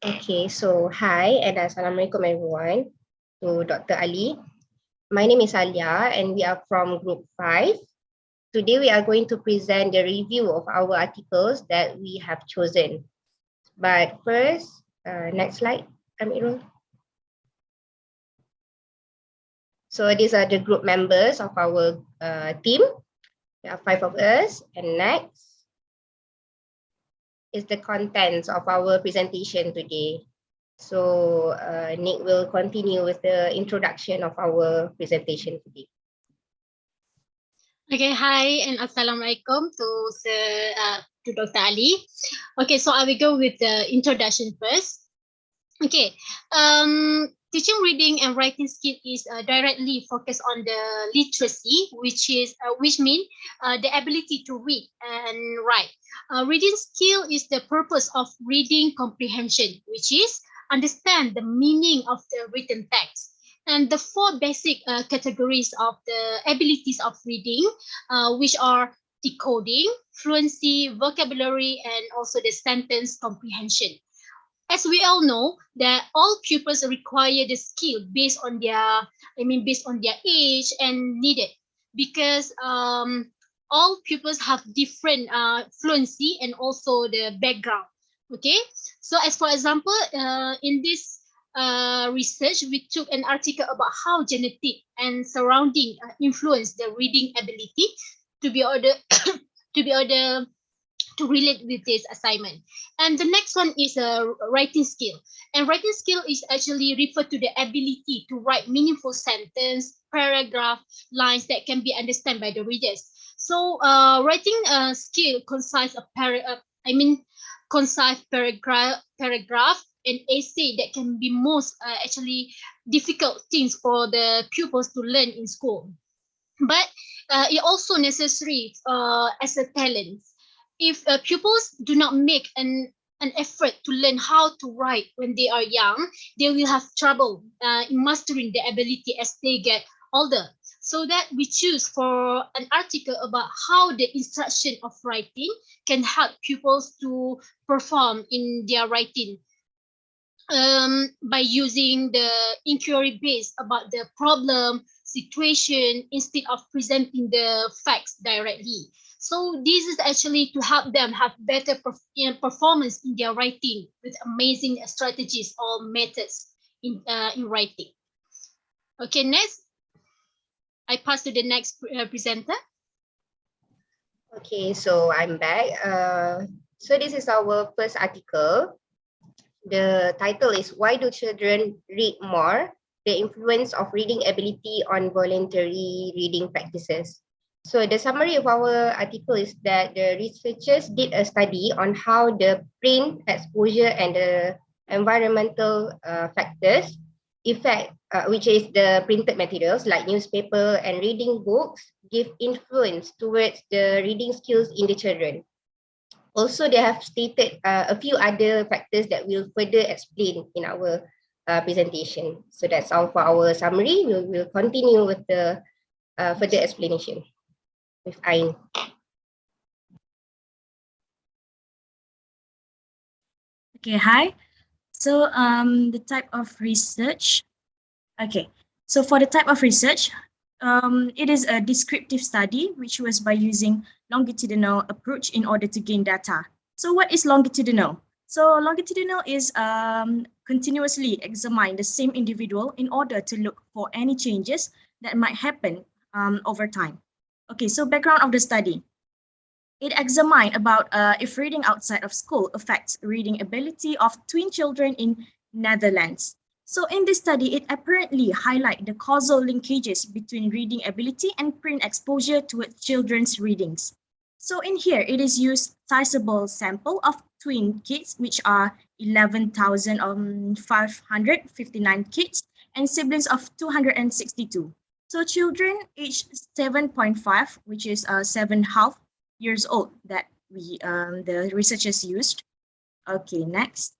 Okay, so hi and assalamualaikum everyone to Dr. Ali. My name is Alya and we are from group 5. Today we are going to present the review of our articles that we have chosen. But first, next slide, Admirol. So these are the group members of our team. There are 5 of us. And next is the contents of our presentation today. So Nick will continue with the introduction of our presentation today. Okay, hi and assalamualaikum to Dr. Ali. Okay, so I will go with the introduction first. Okay, teaching reading and writing skill is directly focused on the literacy, which means the ability to read and write. Reading skill is the purpose of reading comprehension, which is understand the meaning of the written text. And the 4 basic categories of the abilities of reading, which are decoding, fluency, vocabulary, and also the sentence comprehension. As we all know, that all pupils require the skill based on their age and needed, because all pupils have different fluency and also the background. Okay, so as for example, in this research, we took an article about how genetic and surrounding influence the reading ability to be order to be order to relate with this assignment. And the next one is a writing skill. And writing skill is actually referred to the ability to write meaningful sentence, paragraph, lines that can be understood by the readers. So writing skill consists of concise paragraph and essay that can be most actually difficult things for the pupils to learn in school. But it also necessary as a talent. If pupils do not make an effort to learn how to write when they are young, they will have trouble in mastering the ability as they get older. So that we choose for an article about how the instruction of writing can help pupils to perform in their writing, by using the inquiry based about the problem situation instead of presenting the facts directly. So this is actually to help them have better performance in their writing with amazing strategies or methods in writing. Okay, next I pass to the next presenter. Okay, so I'm back. So this is our first article. The title is Why Do Children Read More? The Influence of Reading Ability on Voluntary Reading Practices. So the summary of our article is that the researchers did a study on how the print exposure and the environmental factors effect, which is the printed materials like newspaper and reading books, give influence towards the reading skills in the children. Also, they have stated a few other factors that we'll further explain in our presentation. So that's all for our summary. We'll continue with the further explanation with Ain. Okay, hi. So the type of research. Okay, so for the type of research, it is a descriptive study, which was by using longitudinal approach in order to gain data. So what is longitudinal? So longitudinal is continuously examine the same individual in order to look for any changes that might happen over time. Okay, so background of the study. It examined about if reading outside of school affects reading ability of twin children in Netherlands. So in this study, it apparently highlight the causal linkages between reading ability and print exposure to children's readings. So in here, it is used sizable sample of twin kids, which are 11,559 kids, and siblings of 262. So children aged 7.5, which is 7.5 years old that the researchers used. Okay, next.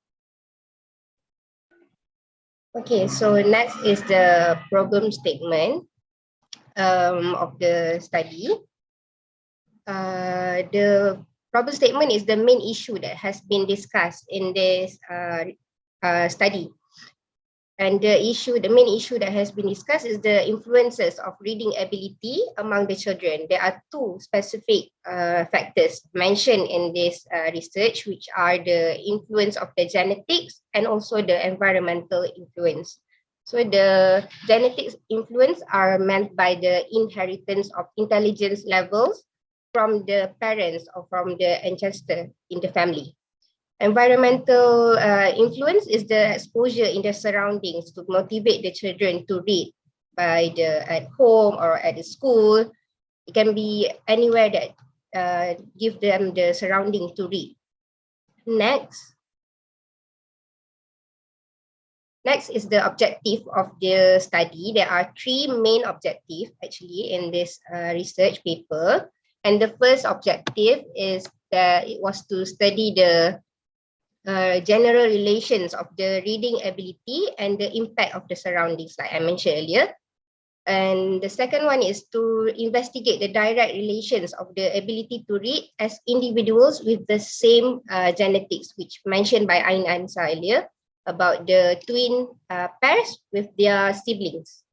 Okay, so next is the problem statement of the study. The problem statement is the main issue that has been discussed in this study. And the main issue that has been discussed is the influences of reading ability among the children. There are two specific factors mentioned in this research, which are the influence of the genetics and also the environmental influence. So the genetics influence are meant by the inheritance of intelligence levels from the parents or from the ancestor in the family. Environmental influence is the exposure in the surroundings to motivate the children to read at home or at the school. It can be anywhere that give them the surrounding to read. Next is the objective of the study. There are three main objectives actually in this research paper. And the first objective is that it was to study the general relations of the reading ability and the impact of the surroundings, like I mentioned earlier. And the second one is to investigate the direct relations of the ability to read as individuals with the same genetics, which mentioned by Anisa earlier about the twin pairs with their siblings,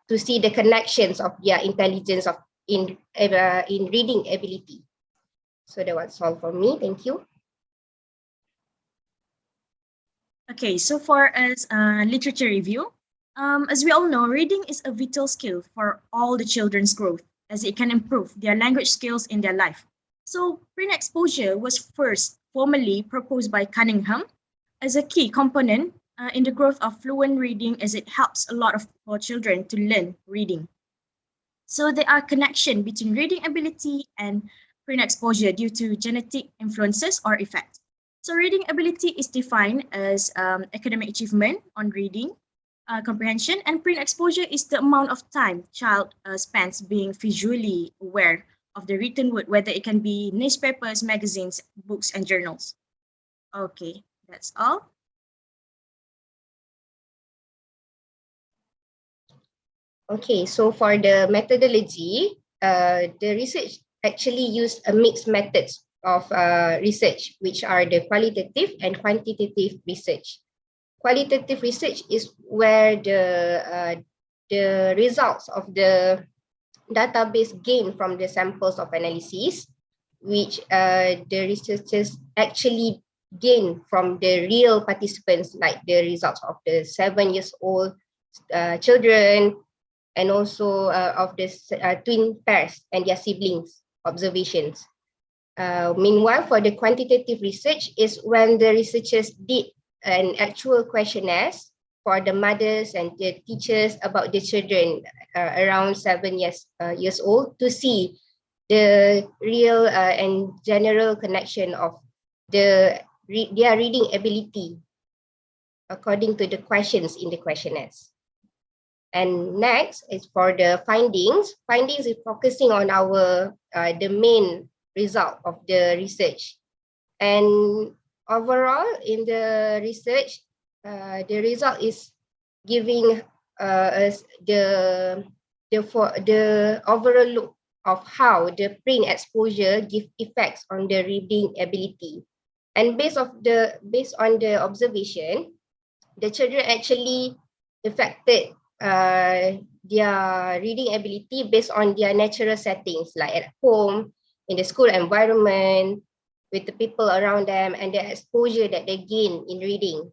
to see the connections of their intelligence in reading ability. So that was all for me. Thank you. Okay, so for as literature review, as we all know, reading is a vital skill for all the children's growth, as it can improve their language skills in their life. So print exposure was first formally proposed by Cunningham as a key component in the growth of fluent reading, as it helps a lot for children to learn reading. So there are connections between reading ability and print exposure due to genetic influences or effects. So reading ability is defined as academic achievement on reading comprehension, and print exposure is the amount of time child spends being visually aware of the written word, whether it can be newspapers, magazines, books, and journals. Okay, that's all. Okay, so for the methodology, the research actually used a mixed methods of research, which are the qualitative and quantitative research. Qualitative research is where the results of the database gained from the samples of analysis, which the researchers actually gain from the real participants, like the results of the 7-year-old children, and also of the twin pairs and their siblings observations. Meanwhile, for the quantitative research is when the researchers did an actual questionnaires for the mothers and the teachers about the children around 7 years old, to see the real and general connection of their reading ability according to the questions in the questionnaires. And next is for the findings. Findings is focusing on our the main result of the research. And overall in the research, the result is giving us the overall look of how the print exposure give effects on the reading ability. And based on the observation, the children actually affected their reading ability based on their natural settings, like at home, in the school environment, with the people around them, and the exposure that they gain in reading.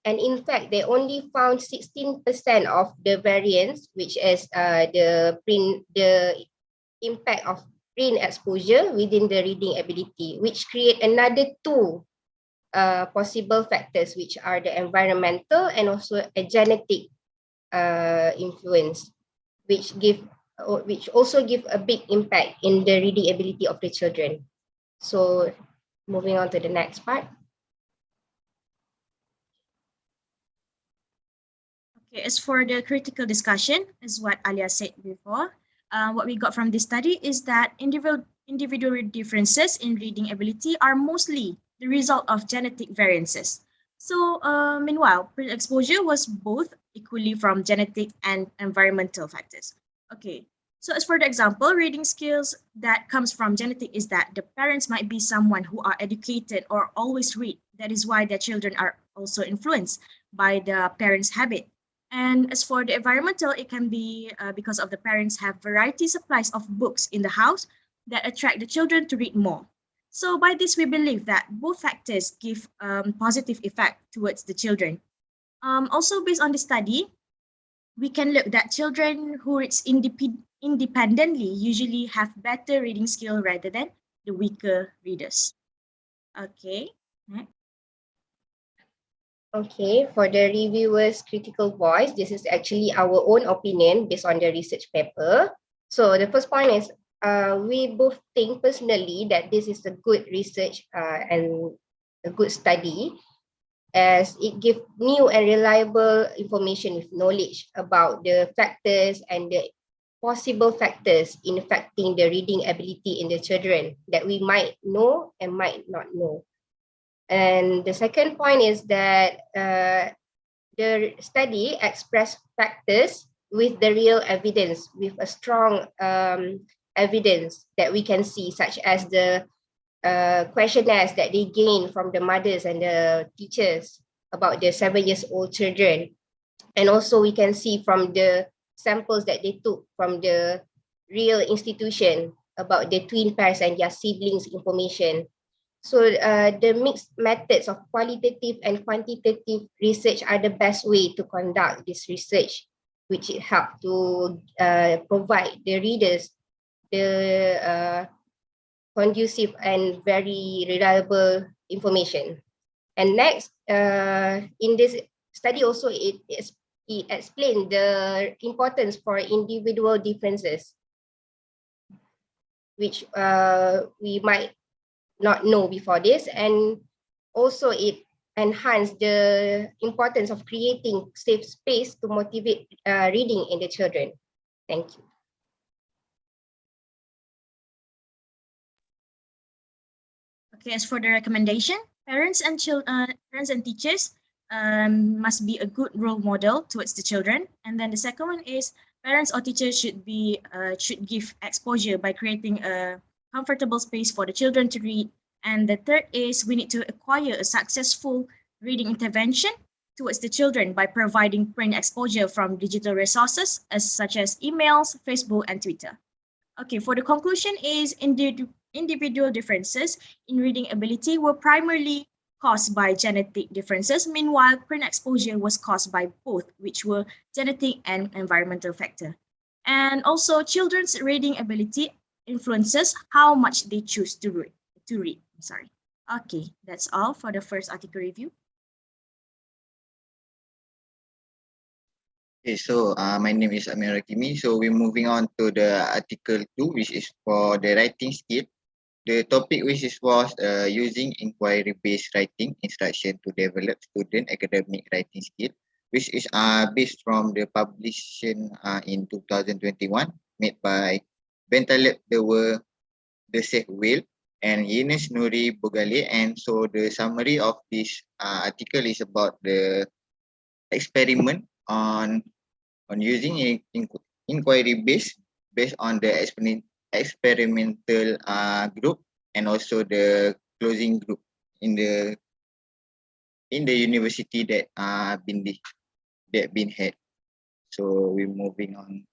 And in fact, they only found 16% of the variance, which is the impact of print exposure within the reading ability, which create another two possible factors, which are the environmental and also a genetic influence, which also give a big impact in the reading ability of the children. So moving on to the next part. Okay, as for the critical discussion, as what Alya said before, what we got from this study is that individual differences in reading ability are mostly the result of genetic variances. So meanwhile, print exposure was both equally from genetic and environmental factors. Okay, so as for the example, reading skills that comes from genetic is that the parents might be someone who are educated or always read. That is why their children are also influenced by the parents' habit. And as for the environmental, it can be because of the parents have variety supplies of books in the house that attract the children to read more. So by this, we believe that both factors give positive effect towards the children. Also, based on the study, we can look that children who read independently usually have better reading skill rather than the weaker readers. Okay. Next. Okay, for the reviewer's critical voice, this is actually our own opinion based on the research paper. So the first point is we both think personally that this is a good research and a good study, as it gives new and reliable information with knowledge about the factors and the possible factors in affecting the reading ability in the children that we might know and might not know. And the second point is that the study expressed factors with the real evidence, with a strong evidence that we can see, such as the questionnaires that they gain from the mothers and the teachers about the 7-year-old children. And also we can see from the samples that they took from the real institution about the twin pairs and their siblings information. So the mixed methods of qualitative and quantitative research are the best way to conduct this research, which it help to provide the readers the conducive and very reliable information. And next, in this study also, it explained the importance for individual differences, which we might not know before this, and also it enhanced the importance of creating safe space to motivate reading in the children. Thank you. Okay, as for the recommendation, parents and teachers must be a good role model towards the children. And then the second one is parents or teachers should give exposure by creating a comfortable space for the children to read. And the third is we need to acquire a successful reading intervention towards the children by providing print exposure from digital resources such as emails, Facebook, and Twitter. Okay, for the conclusion is individual differences in reading ability were primarily caused by genetic differences. Meanwhile, print exposure was caused by both, which were genetic and environmental factor. And also, children's reading ability influences how much they choose to read. Sorry. Okay, that's all for the first article review. Okay, so my name is Haqimie. So we're moving on to the article 2, which is for the writing skill. The topic which was using inquiry-based writing instruction to develop student academic writing skill, which is based from the publication in 2021 made by Bentaleb the Safe Whale and Ines Nuri Bogale. And so the summary of this article is about the experiment on using inquiry based on the experimental group and also the closing group in the university that been had. So we're moving on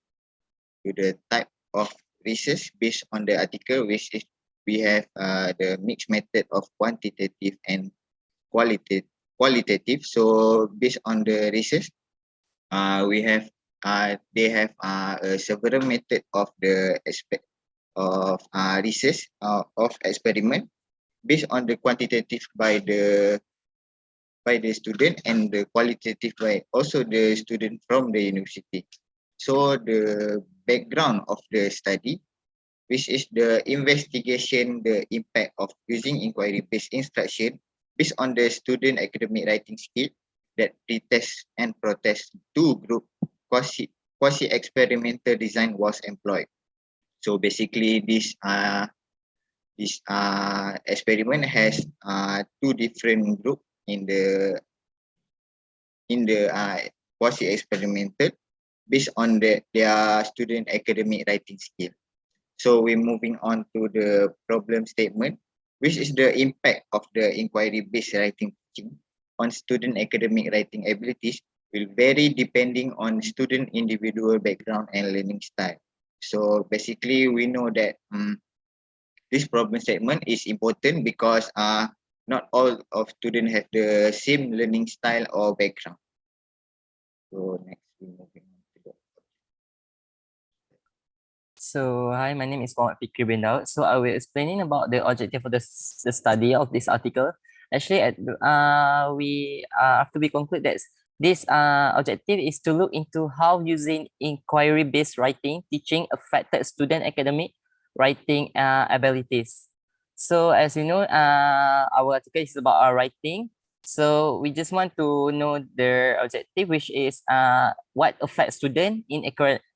to the type of research based on the article, which is we have the mixed method of quantitative and qualitative. So based on the research, we have they have several method of the research of experiment based on the quantitative by the student and the qualitative by also the student from the university. So the background of the study, which is the investigation, the impact of using inquiry-based instruction based on the student academic writing skill that pretest and protest two group quasi-experimental design was employed. So basically this experiment has two different group in the quasi-experimental based on their student academic writing skill. So we're moving on to the problem statement, which is the impact of the inquiry-based writing teaching on student academic writing abilities will vary depending on student individual background and learning style. So basically, we know that this problem statement is important because not all of students have the same learning style or background. So next, we're moving on to the So, hi, my name is Mohd Fikri bin Daud. So, I will explaining about the objective of the study of this article. Actually, after we conclude that this objective is to look into how using inquiry-based writing teaching affected student academic writing abilities. So, as you know, our article is about our writing. So, we just want to know their objective, which is what affects student in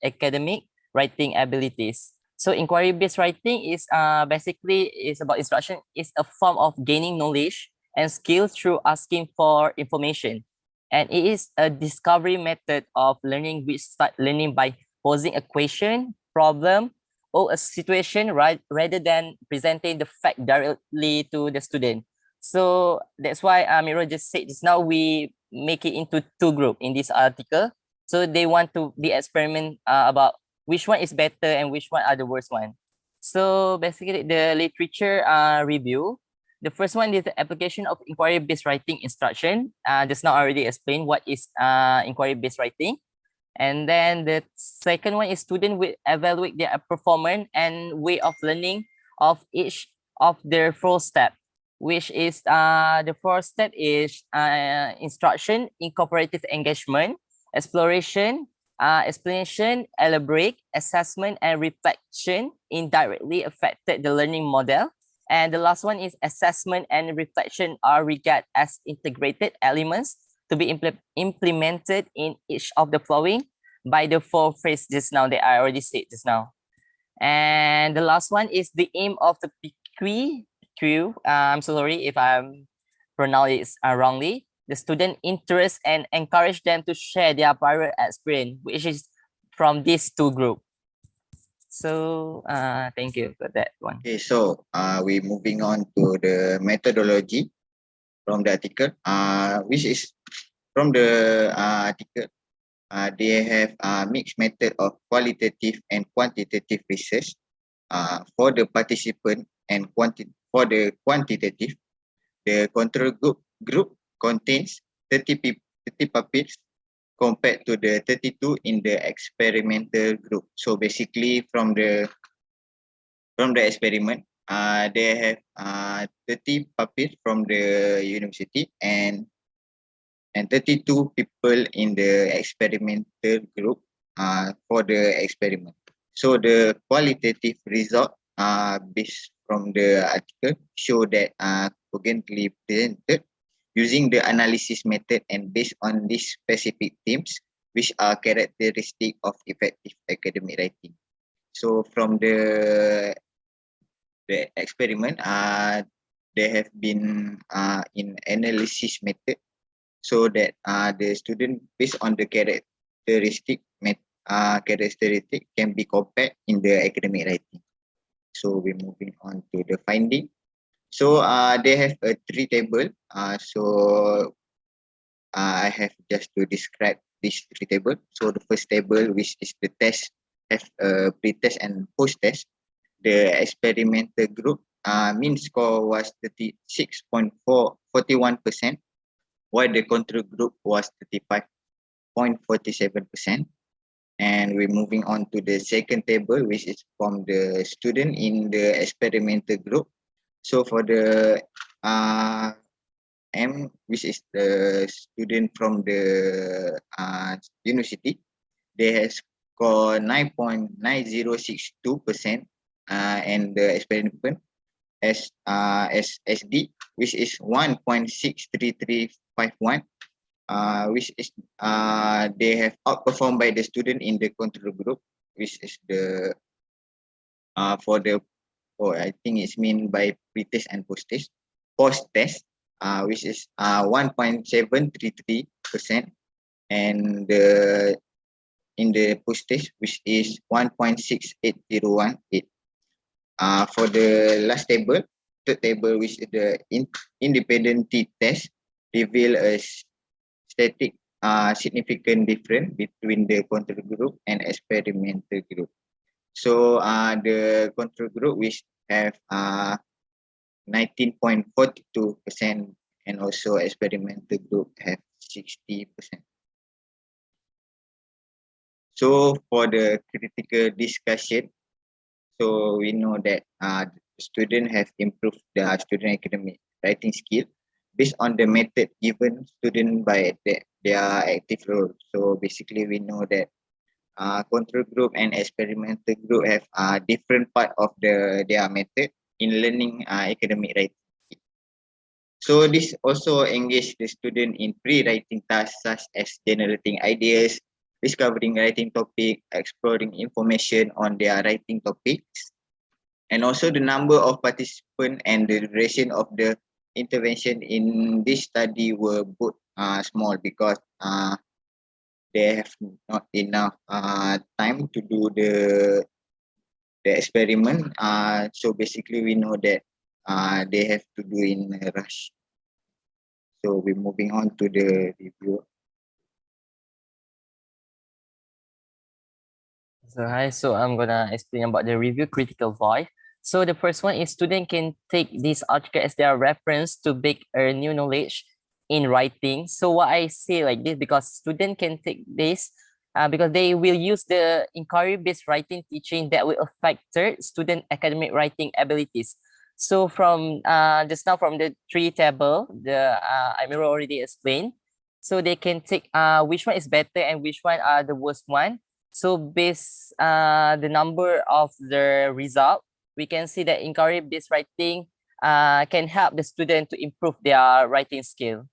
academic writing abilities. So inquiry-based writing is basically is about instruction. It's a form of gaining knowledge and skill through asking for information. And it is a discovery method of learning which start learning by posing a question, problem, or a situation rather than presenting the fact directly to the student. So that's why Miro just said just now we make it into two groups in this article. So they want to be experiment about which one is better and which one are the worst one. So basically the literature review, the first one is the application of inquiry-based writing instruction. Just now I already explained what is inquiry-based writing. And then the second one is student will evaluate their performance and way of learning of each of their four steps, which is the first step is instruction, incorporative engagement, exploration, explanation, elaborate, assessment, and reflection indirectly affected the learning model. And the last one is assessment and reflection are regarded as integrated elements to be implemented in each of the following by the four phrases just now that I already said just now. And the last one is the aim of the Fikri. I'm so sorry if I'm pronounced it wrongly. The student interest and encourage them to share their prior experience, which is from these two groups. So thank you for that one. Okay, so we're moving on to the methodology from the article, which is from the article. They have a mixed method of qualitative and quantitative research. For the participant and for the quantitative, the control group contains 30 pupils compared to the 32 in the experimental group. So basically from the experiment, they have 30 pupils from the university and 32 people in the experimental group for the experiment. So the qualitative result based from the article show that cogently presented using the analysis method and based on these specific themes which are characteristic of effective academic writing. So from the experiment, they have been in analysis method so that the student based on the characteristic can be compared in the academic writing. So we're moving on to the finding. So they have a three table. So I have just to describe this three table. So the first table, which is the test, have a pre-test and post-test. The experimental group mean score was 36.41%, while the control group was 35.47%. And we're moving on to the second table, which is from the student in the experimental group. So for the M, which is the student from the university, they have scored 9.9062%, and the experiment as SD, which is 1.63351, which is they have outperformed by the student in the control group, which is the I think it's mean by pre-test and post-test, which is 1.733%, and in the post-test, which is 1.68018. For the last table, third table, which is the independent test, reveal a static significant difference between the control group and experimental group. So the control group which have 19.42% and also experimental group have 60%. So for the critical discussion, so we know that students have improved their student academic writing skill based on the method given student by their active role. So basically we know that control group and experimental group have different part of their method in learning academic writing. So this also engage the student in pre-writing tasks such as generating ideas, discovering writing topic, exploring information on their writing topics, and also the number of participants and the duration of the intervention in this study were both small because they have not enough time to do the experiment. So basically we know that they have to do in a rush. So we're moving on to the review. So I'm gonna explain about the review critical voice. So the first one is student can take this article as their reference to bake a new knowledge in writing. So what I say like this because student can take this because they will use the inquiry-based writing teaching that will affect their student academic writing abilities. So from just now from the three table, the Admirol already explained. So they can take which one is better and which one are the worst one. So based the number of the result, we can see that inquiry-based writing can help the student to improve their writing skill.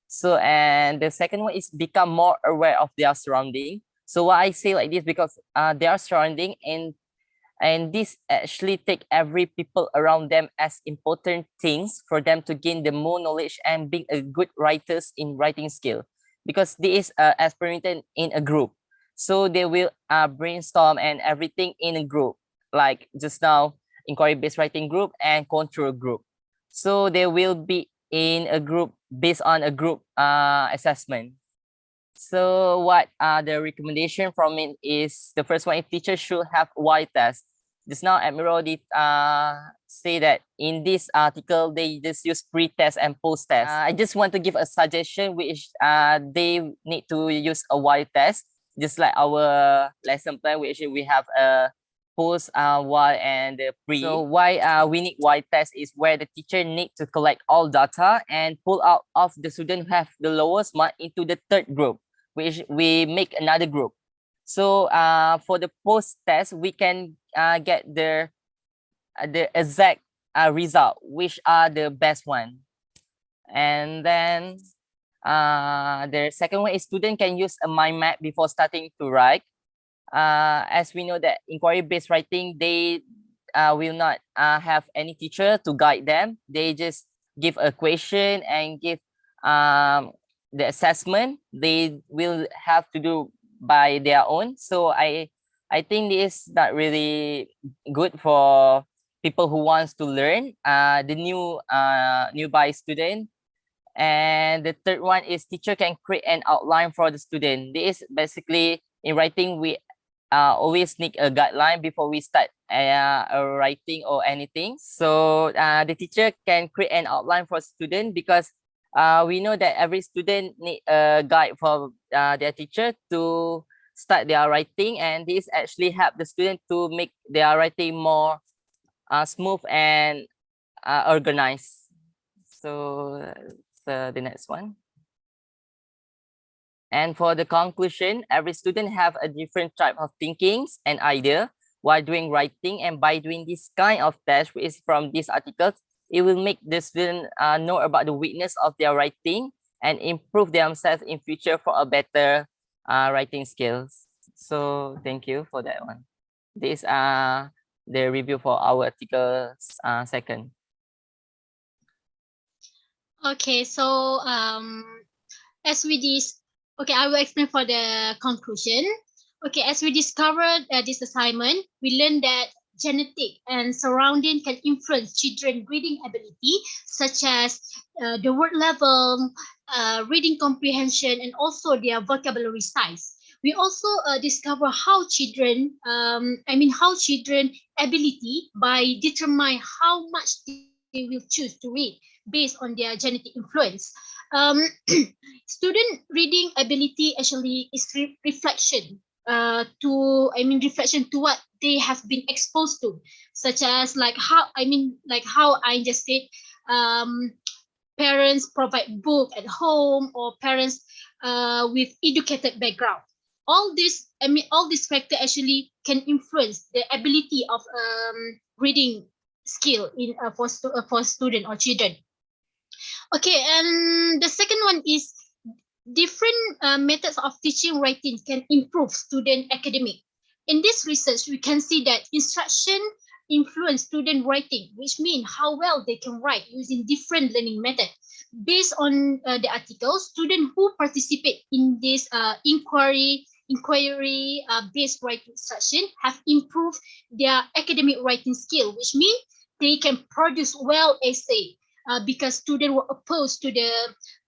So and the second one is become more aware of their surrounding. So why I say like this because their surrounding and this actually take every people around them as important things for them to gain the more knowledge and being a good writers in writing skill because this is experimented in a group. So they will brainstorm and everything in a group, like just now, inquiry-based writing group and control group. So they will be in a group based on a group assessment. So what the recommendation from it is the first one, if teacher should have Y test. Just now Admirol did say that in this article, they just use pre-test and post-test. I just want to give a suggestion which they need to use a Y test. Just like our lesson plan, which we have a post Y and the pre. So why we need Y test is where the teacher need to collect all data and pull out of the student who have the lowest mark into the third group, which we make another group. So for the post test, we can get the exact result, which are the best one. And then the second one is student can use a mind map before starting to write. As we know that inquiry-based writing, they will not have any teacher to guide them. They just give a question and give the assessment. They will have to do by their own. So I think this is not really good for people who wants to learn, the newbie student. And the third one is teacher can create an outline for the student. This is basically in writing, we always need a guideline before we start writing or anything. So the teacher can create an outline for student because we know that every student need a guide for their teacher to start their writing, and this actually help the student to make their writing more smooth and organized. So the next one. And for the conclusion, every student have a different type of thinkings and idea while doing writing, and by doing this kind of test, which is from these articles, it will make the student know about the weakness of their writing and improve themselves in future for a better writing skills. So thank you for that one. This the review for our article second. Okay, so as we I will explain for the conclusion. Okay, as we discovered this assignment, we learned that genetic and surrounding can influence children reading ability, such as the word level, reading comprehension, and also their vocabulary size. We also discover how children, how children ability by determine how much they will choose to read based on their genetic influence. Um, Student reading ability actually is reflection reflection to what they have been exposed to, such as how I just said, um, parents provide book at home, or parents with educated background. All these factors actually can influence the ability of reading skill in for student or children. Okay, and the second one is different methods of teaching writing can improve student academic. In this research, we can see that instruction influence student writing, which means how well they can write using different learning methods. Based on the article, students who participate in this inquiry based writing instruction have improved their academic writing skill, which means they can produce well essay because students were opposed to the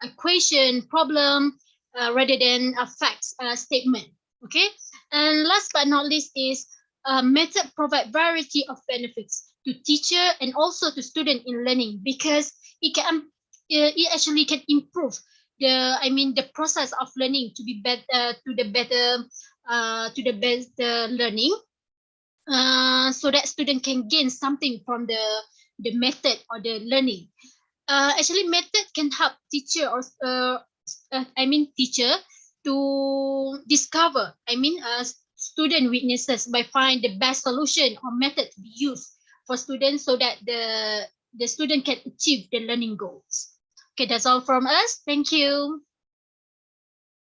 equation problem rather than a facts statement. Okay, and last but not least is method provide variety of benefits to teacher and also to student in learning, because it actually can improve the process of learning to be better to the best learning, so that student can gain something from the method or the learning. Actually, method can help teacher or teacher to discover student weaknesses by find the best solution or method to be used for students, so that the student can achieve the learning goals. Okay, that's all from us. Thank you.